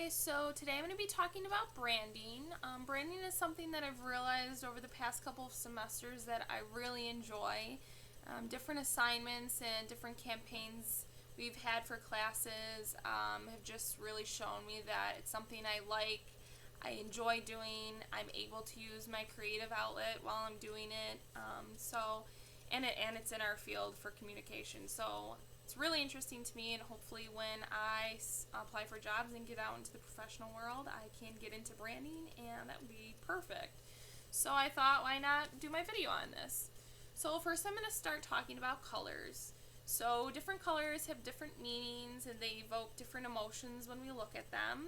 So today I'm going to be talking about branding. Branding is something that I've realized over the past couple of semesters that I really enjoy. Different assignments and different campaigns we've had for classes have just really shown me that it's something I like, I enjoy doing. I'm able to use my creative outlet while I'm doing it. And it's in our field for communication. So it's really interesting to me, and hopefully when I apply for jobs and get out into the professional world, I can get into branding, and that would be perfect. So I thought, why not do my video on this? So first I'm going to start talking about colors. So different colors have different meanings, and they evoke different emotions when we look at them.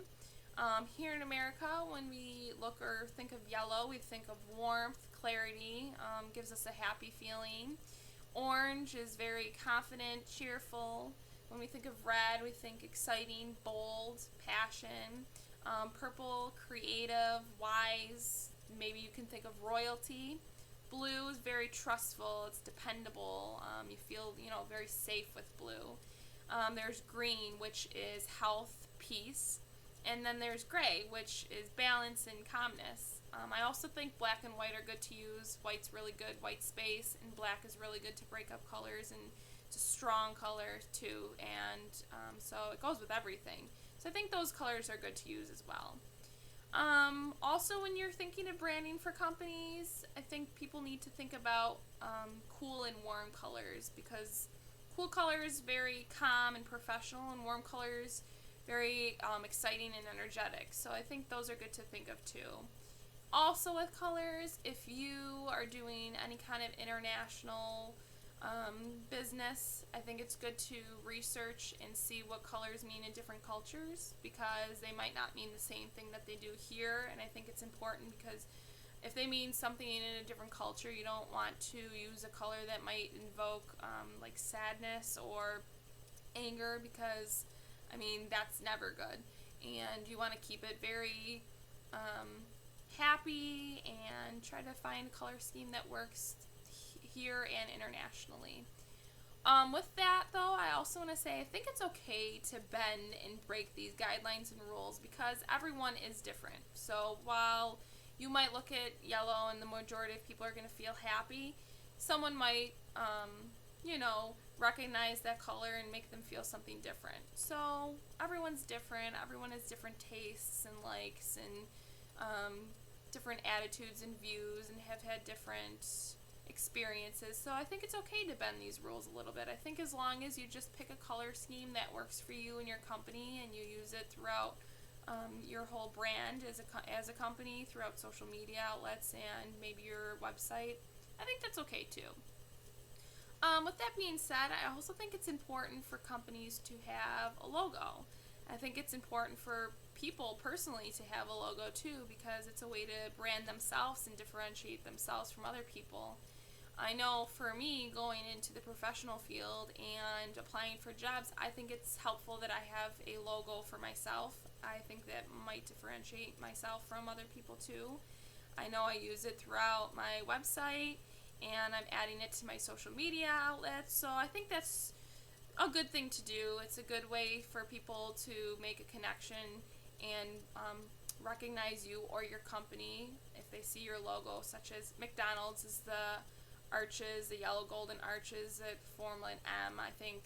Here in America, when we look or think of yellow, we think of warmth, clarity, gives us a happy feeling. Orange is very confident, cheerful. When we think of red, we think exciting, bold, passion. Purple, creative, wise. Maybe you can think of royalty. Blue is very trustful, it's dependable. You feel, very safe with blue. There's green, which is health, peace. And then there's gray, which is balance and calmness. I also think black and white are good to use. White's really good, white space, and black is really good to break up colors, and it's a strong color too, and so it goes with everything. So I think those colors are good to use as well. Also, when you're thinking of branding for companies, I think people need to think about cool and warm colors, because cool colors very calm and professional, and warm colors very exciting and energetic. So I think those are good to think of too. Also with colors, if you are doing any kind of international business, I think it's good to research and see what colors mean in different cultures, because they might not mean the same thing that they do here. And I think it's important, because if they mean something in a different culture, you don't want to use a color that might invoke like sadness or anger, because that's never good. And you want to keep it very happy and try to find a color scheme that works here and internationally. With that, though, I also want to say I think it's okay to bend and break these guidelines and rules, because everyone is different. So while you might look at yellow and the majority of people are going to feel happy, someone might, recognize that color and make them feel something different. So everyone's different. Everyone has different tastes and likes, and different attitudes and views, and have had different experiences. So I think it's okay to bend these rules a little bit. I think as long as you just pick a color scheme that works for you and your company, and you use it throughout your whole brand as a company, throughout social media outlets and maybe your website, I think that's okay too. With that being said, I also think it's important for companies to have a logo. I think it's important for people personally to have a logo too, because it's a way to brand themselves and differentiate themselves from other people. I know for me, going into the professional field and applying for jobs, I think it's helpful that I have a logo for myself. I think that might differentiate myself from other people too. I know I use it throughout my website, and I'm adding it to my social media outlets, so I think that's a good thing to do. It's a good way for people to make a connection and recognize you or your company if they see your logo, such as McDonald's is the arches, the yellow golden arches that form an M. I think,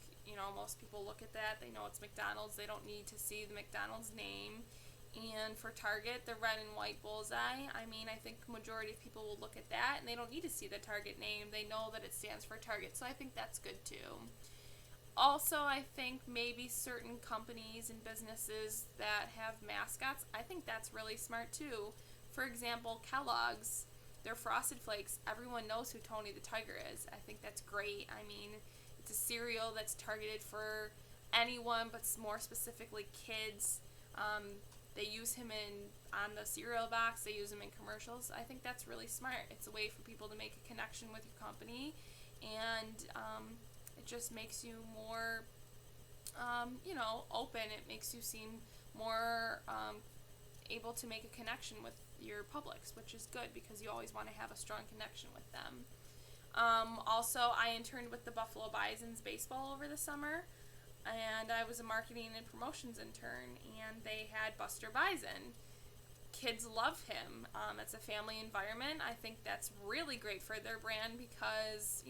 most people look at that, they know it's McDonald's, they don't need to see the McDonald's name. And for Target, the red and white bullseye, I think majority of people will look at that, and they don't need to see the Target name. They know that it stands for Target, so I think that's good too. Also, I think maybe certain companies and businesses that have mascots, I think that's really smart too. For example, Kellogg's, their Frosted Flakes, everyone knows who Tony the Tiger is. I think that's great. It's a cereal that's targeted for anyone, but more specifically kids. They use him on the cereal box. They use him in commercials. I think that's really smart. It's a way for people to make a connection with your company, and it just makes you more, open. It makes you seem more able to make a connection with your publics, which is good, because you always want to have a strong connection with them. Also, I interned with the Buffalo Bisons baseball over the summer. and I was a marketing and promotions intern, and they had Buster Bison. Kids love him. It's a family environment. I think that's really great for their brand because,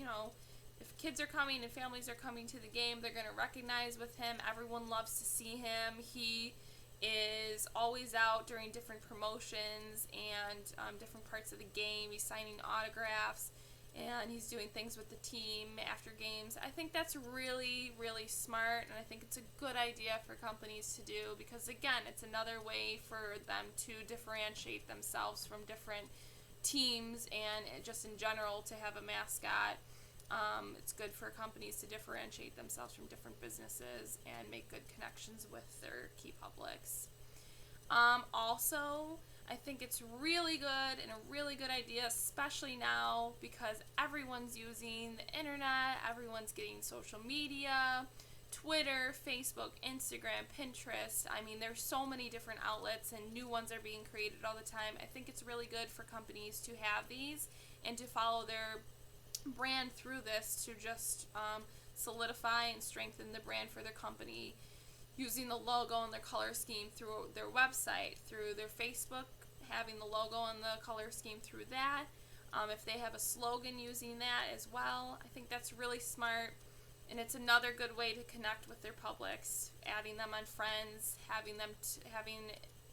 if kids are coming and families are coming to the game, they're going to recognize with him. Everyone loves to see him. He is always out during different promotions and different parts of the game. He's signing autographs and he's doing things with the team after games. I think that's really, really smart, and I think it's a good idea for companies to do because, again, it's another way for them to differentiate themselves from different teams and just in general to have a mascot. It's good for companies to differentiate themselves from different businesses and make good connections with their key publics. Also, I think it's really good and a really good idea, especially now because everyone's using the internet, everyone's getting social media, Twitter, Facebook, Instagram, Pinterest. I mean, there's so many different outlets and new ones are being created all the time. I think it's really good for companies to have these and to follow their brand through this to just solidify and strengthen the brand for their company, using the logo and their color scheme through their website, through their Facebook, having the logo and the color scheme through that. If they have a slogan, using that as well. I think that's really smart, and it's another good way to connect with their publics, adding them on Friends, having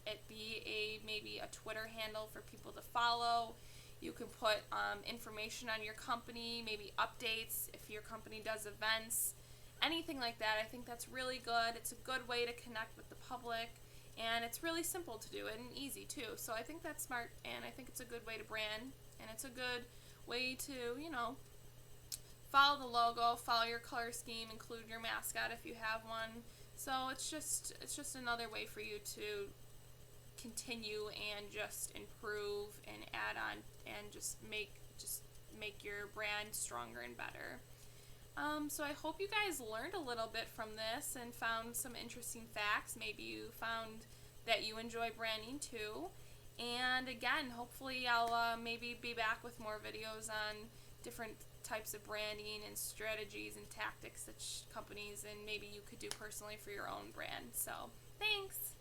it be maybe a Twitter handle for people to follow. You can put information on your company, maybe updates if your company does events, anything like that. I think that's really good. It's a good way to connect with the public, and it's really simple to do it and easy too. So I think that's smart, and I think it's a good way to brand, and it's a good way to, follow the logo, follow your color scheme, include your mascot if you have one. So it's just another way for you to continue and just improve and add on and just make your brand stronger and better. So I hope you guys learned a little bit from this and found some interesting facts. Maybe you found that you enjoy branding too. And again, hopefully I'll maybe be back with more videos on different types of branding and strategies and tactics that companies and maybe you could do personally for your own brand. So thanks!